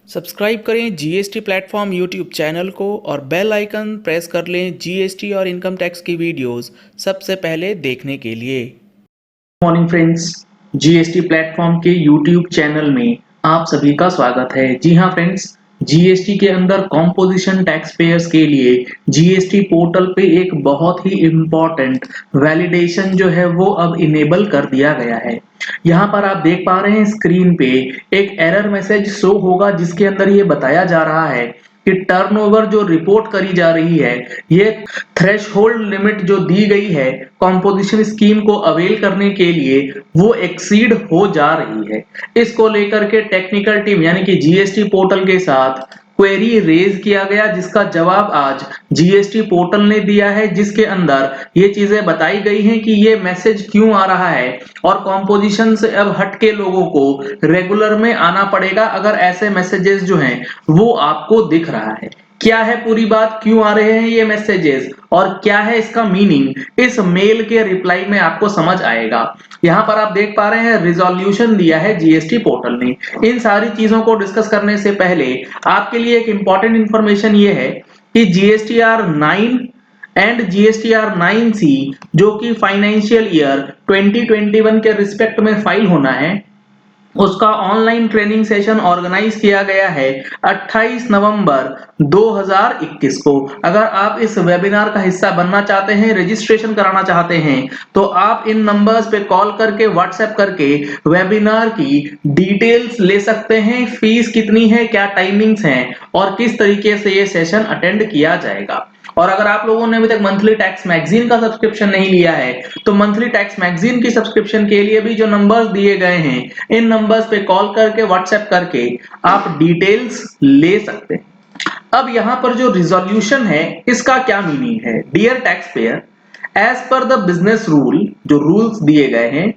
Subscribe करें GST platform YouTube channel को और बेल आइकन प्रेस कर लें जीएसटी और इनकम टैक्स की वीडियोस सबसे पहले देखने के लिए। मॉर्निंग फ्रेंड्स, जीएसटी प्लेटफॉर्म के यूट्यूब चैनल में आप सभी का स्वागत है। जी हाँ फ्रेंड्स, जीएसटी के अंदर कॉम्पोजिशन टैक्स पेयर्स के लिए जीएसटी पोर्टल पे एक बहुत ही इम्पोर्टेंट वैलिडेशन जो है वो अब इनेबल कर दिया गया है। यहाँ पर आप देख पा रहे हैं स्क्रीन पे एक एरर मैसेज शो होगा जिसके अंदर ये बताया जा रहा है कि टर्नओवर जो रिपोर्ट करी जा रही है ये थ्रेशहोल्ड लिमिट जो दी गई है कॉम्पोजिशन स्कीम को अवेल करने के लिए वो एक्सीड हो जा रही है। इसको लेकर के टेक्निकल टीम यानी कि जीएसटी पोर्टल के साथ क्वेरी रेज किया गया जिसका जवाब आज जीएसटी पोर्टल ने दिया है, जिसके अंदर ये चीजें बताई गई हैं कि ये मैसेज क्यों आ रहा है और कॉम्पोजिशन से अब हटके लोगों को रेगुलर में आना पड़ेगा अगर ऐसे मैसेजेस जो हैं वो आपको दिख रहा है। क्या है पूरी बात, क्यों आ रहे हैं ये मैसेजेस और क्या है इसका मीनिंग, इस मेल के रिप्लाई में आपको समझ आएगा। यहाँ पर आप देख पा रहे हैं रिजोल्यूशन दिया है जीएसटी पोर्टल ने। इन सारी चीजों को डिस्कस करने से पहले आपके लिए एक इंपॉर्टेंट इंफॉर्मेशन ये है कि जीएसटीआर 9 एंड जीएसटीआर 9C जो कि फाइनेंशियल ईयर 2021 के रिस्पेक्ट में फाइल होना है उसका ऑनलाइन ट्रेनिंग सेशन ऑर्गेनाइज किया गया है 28 नवंबर 2021 को। अगर आप इस वेबिनार का हिस्सा बनना चाहते हैं, रजिस्ट्रेशन कराना चाहते हैं, तो आप इन नंबर्स पे कॉल करके व्हाट्सएप करके वेबिनार की डिटेल्स ले सकते हैं। फीस कितनी है, क्या टाइमिंग्स हैं और किस तरीके से ये सेशन अटेंड किया जाएगा। और अगर आप लोगों ने अभी तक मंथली टैक्स मैगजीन का सब्सक्रिप्शन नहीं लिया है तो मंथली टैक्स मैगजीन की सब्सक्रिप्शन के लिए भी जो नंबर्स दिए गए हैं इन नंबर्स पे कॉल करके व्हाट्सएप करके आप डिटेल्स ले सकते हैं। अब यहाँ पर जो रिजोल्यूशन है इसका क्या मीनिंग है। Dear tax payer, as per the business rule, जो रूल्स दिए गए हैं,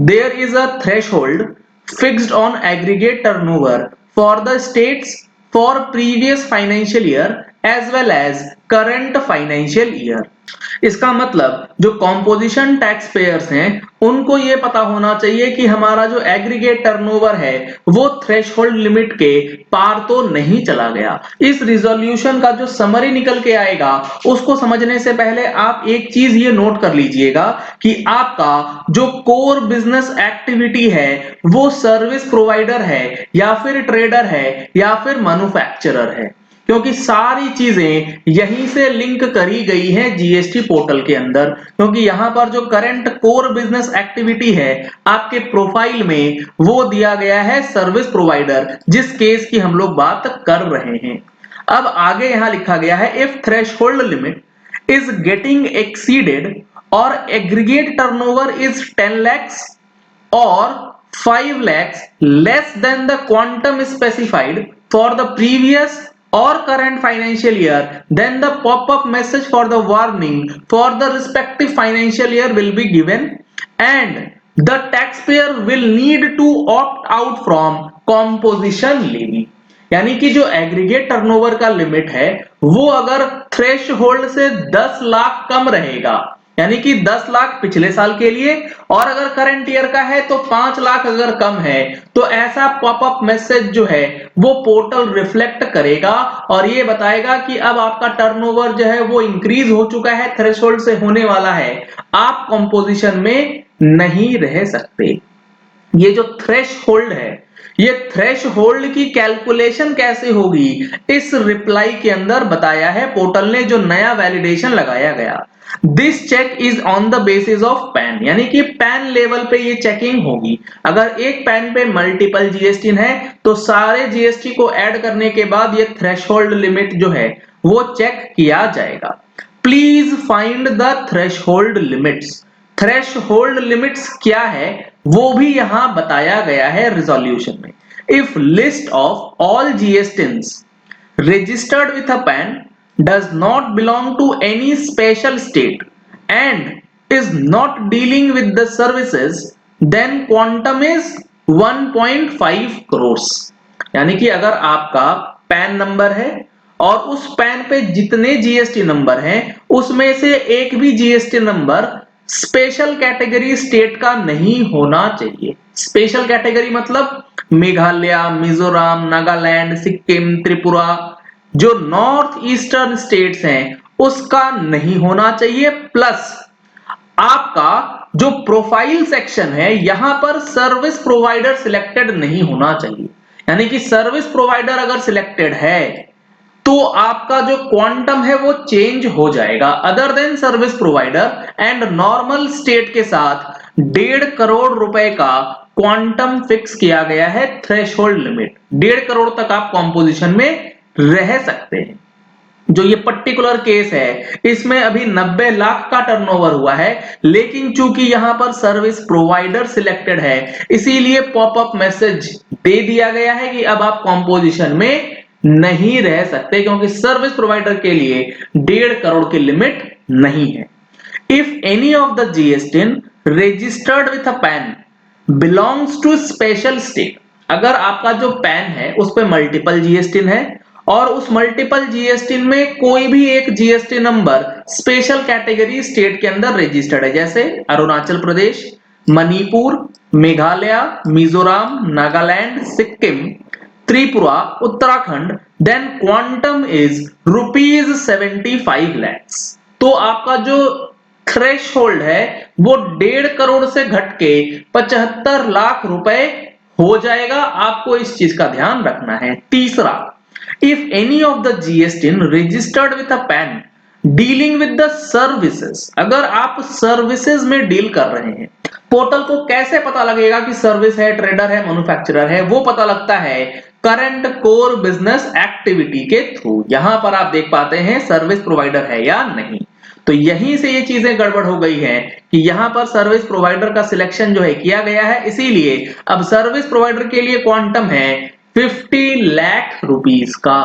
there is a threshold fixed on aggregate turnover for the states for previous financial year as well as current financial year. इसका मतलब जो composition tax payers हैं उनको ये पता होना चाहिए कि हमारा जो एग्रीगेट टर्नओवर है वो थ्रेशहोल्ड लिमिट के पार तो नहीं चला गया। इस रिजोल्यूशन का जो समरी निकल के आएगा उसको समझने से पहले आप एक चीज ये नोट कर लीजिएगा कि आपका जो कोर बिजनेस एक्टिविटी है वो सर्विस प्रोवाइडर है या फिर ट्रेडर है या फिर मैन्युफैक्चरर है, क्योंकि सारी चीजें यहीं से लिंक करी गई हैं जीएसटी पोर्टल के अंदर। क्योंकि यहां पर जो करंट कोर बिजनेस एक्टिविटी है आपके प्रोफाइल में वो दिया गया है सर्विस प्रोवाइडर, जिस केस की हम लोग बात कर रहे हैं। अब आगे यहां लिखा गया है if threshold limit is getting exceeded और aggregate turnover is 10 lakhs or 5 lakhs less than the quantum specified for the previous or current financial year, then the pop-up message for the warning for the respective financial year will be given and the taxpayer will need to opt out from composition levy। यानी कि जो aggregate turnover का limit है वो अगर threshold से 10 लाख कम रहेगा, यानी कि 10 लाख पिछले साल के लिए और अगर करंट ईयर का है तो 5 लाख अगर कम है, तो ऐसा पॉपअप मैसेज जो है वो पोर्टल रिफ्लेक्ट करेगा और ये बताएगा कि अब आपका टर्नओवर जो है वो इंक्रीज हो चुका है, थ्रेशहोल्ड से होने वाला है, आप कंपोजिशन में नहीं रह सकते। ये जो थ्रेशहोल्ड है, ये थ्रेशहोल्ड की कैलकुलेशन कैसे होगी इस रिप्लाई के अंदर बताया है पोर्टल ने, जो नया वैलिडेशन लगाया गया। This check is on the basis of PAN, यानी कि पैन लेवल पे ये चेकिंग होगी। अगर एक पैन पे मल्टीपल जीएसटी है तो सारे जीएसटी को ऐड करने के बाद ये थ्रेशहोल्ड लिमिट जो है वो चेक किया जाएगा। Please find the threshold limits. Threshold limits क्या है वो भी यहां बताया गया है रिजोल्यूशन में। If list of all GSTINs registered with a PAN does not belong to any special state and is not dealing with the services, then quantum is 1.5 crores। यानी कि अगर आपका पैन नंबर है और उस पैन पे जितने जीएसटी नंबर हैं उसमें से एक भी GST number special category state का नहीं होना चाहिए। स्पेशल कैटेगरी मतलब मेघालय, मिजोरम, नागालैंड, सिक्किम, त्रिपुरा, जो नॉर्थ ईस्टर्न स्टेट्स हैं उसका नहीं होना चाहिए। प्लस आपका जो प्रोफाइल सेक्शन है यहां पर सर्विस प्रोवाइडर सिलेक्टेड नहीं होना चाहिए। यानी कि सर्विस प्रोवाइडर अगर सिलेक्टेड है तो आपका जो क्वांटम है वो चेंज हो जाएगा। Other than service provider and normal state के साथ 1.5 करोड़ रुपए का क्वांटम फिक्स किया गया है, थ्रेशोल्ड लिमिट। 1.5 करोड़ तक आप कॉम्पोजिशन में रह सकते हैं। जो ये पर्टिकुलर केस है इसमें अभी 90 लाख का टर्नओवर हुआ है, लेकिन चूंकि यहां पर सर्विस प्रोवाइडर सिलेक्टेड है इसीलिए पॉपअप मैसेज दे दिया गया है कि अब आप कॉम्पोजिशन में नहीं रह सकते, क्योंकि सर्विस प्रोवाइडर के लिए 1.5 करोड़ की लिमिट नहीं है। If any of the GSTIN registered with a PAN belongs to special state, अगर आपका जो पैन है उस पे मल्टीपल जीएसटीन है और उस मल्टीपल जीएसटीन में कोई भी एक GST number special category state के अंदर रजिस्टर्ड है, जैसे Arunachal Pradesh, Manipur, Meghalaya, Mizoram, Nagaland, Sikkim, Tripura, Uttarakhand, then quantum is ₹75 lakhs। तो आपका जो थ्रेशोल्ड है वो 1.5 करोड़ से घट के 75 लाख रुपए हो जाएगा। आपको इस चीज का ध्यान रखना है। तीसरा, if any of the GSTIN registered with a pan dealing with the services, अगर आप सर्विसेज में डील कर रहे हैं, पोर्टल को कैसे पता लगेगा कि सर्विस है, ट्रेडर है, मैन्युफैक्चरर है, वो पता लगता है करंट कोर बिजनेस एक्टिविटी के थ्रू। यहां पर आप देख पाते हैं सर्विस प्रोवाइडर है या नहीं। तो यहीं से ये चीजें गड़बड़ हो गई हैं कि यहां पर सर्विस प्रोवाइडर का सिलेक्शन जो है किया गया है, इसीलिए अब सर्विस प्रोवाइडर के लिए क्वांटम है 50 लाख रुपीस का।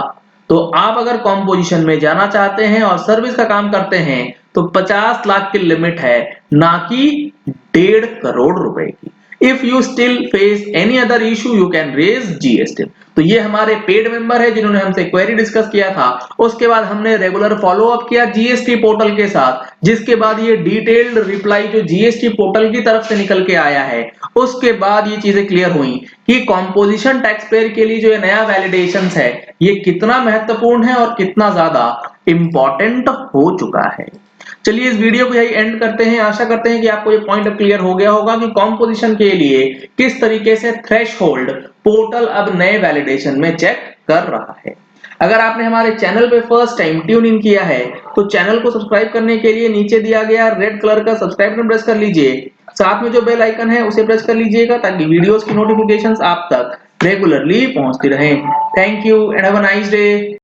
तो आप अगर कॉम्पोजिशन में जाना चाहते हैं और सर्विस का काम करते हैं तो 50 लाख की लिमिट है, ना कि 1.5 करोड़ रुपए की। If you still face any other issue you can raise GST. तो ये हमारे पेड मेंबर है जिन्होंने हमसे क्वेरी डिस्कस किया था, उसके बाद हमने रेगुलर फॉलो अप किया जीएसटी पोर्टल के साथ, जिसके बाद ये डिटेल्ड रिप्लाई जो जीएसटी पोर्टल की तरफ से निकल के आया है, उसके बाद ये चीजें क्लियर हुई कि कॉम्पोजिशन टैक्स पेयर के लिए जो ये नया वैलिडेशन है ये कितना महत्वपूर्ण है और कितना ज्यादा इंपॉर्टेंट हो चुका है। चलिए इस वीडियो को यही एंड करते हैं। आशा करते हैं कि आपको ये पॉइंट क्लियर हो गया होगा कि कॉम्पोजिशन के लिए किस तरीके से थ्रेशोल्ड पोर्टल अब नए वैलिडेशन में चेक कर रहा है। अगर आपने हमारे चैनल पे फर्स्ट टाइम ट्यून इन किया है तो चैनल को सब्सक्राइब करने के लिए नीचे दिया गया रेड कलर का सब्सक्राइब बटन प्रेस कर लीजिए। साथ में जो बेल आइकन है उसे प्रेस कर लीजिएगा ताकि वीडियोस की नोटिफिकेशंस आप तक रेगुलरली पहुंचती रहें। Thank you and have a nice day.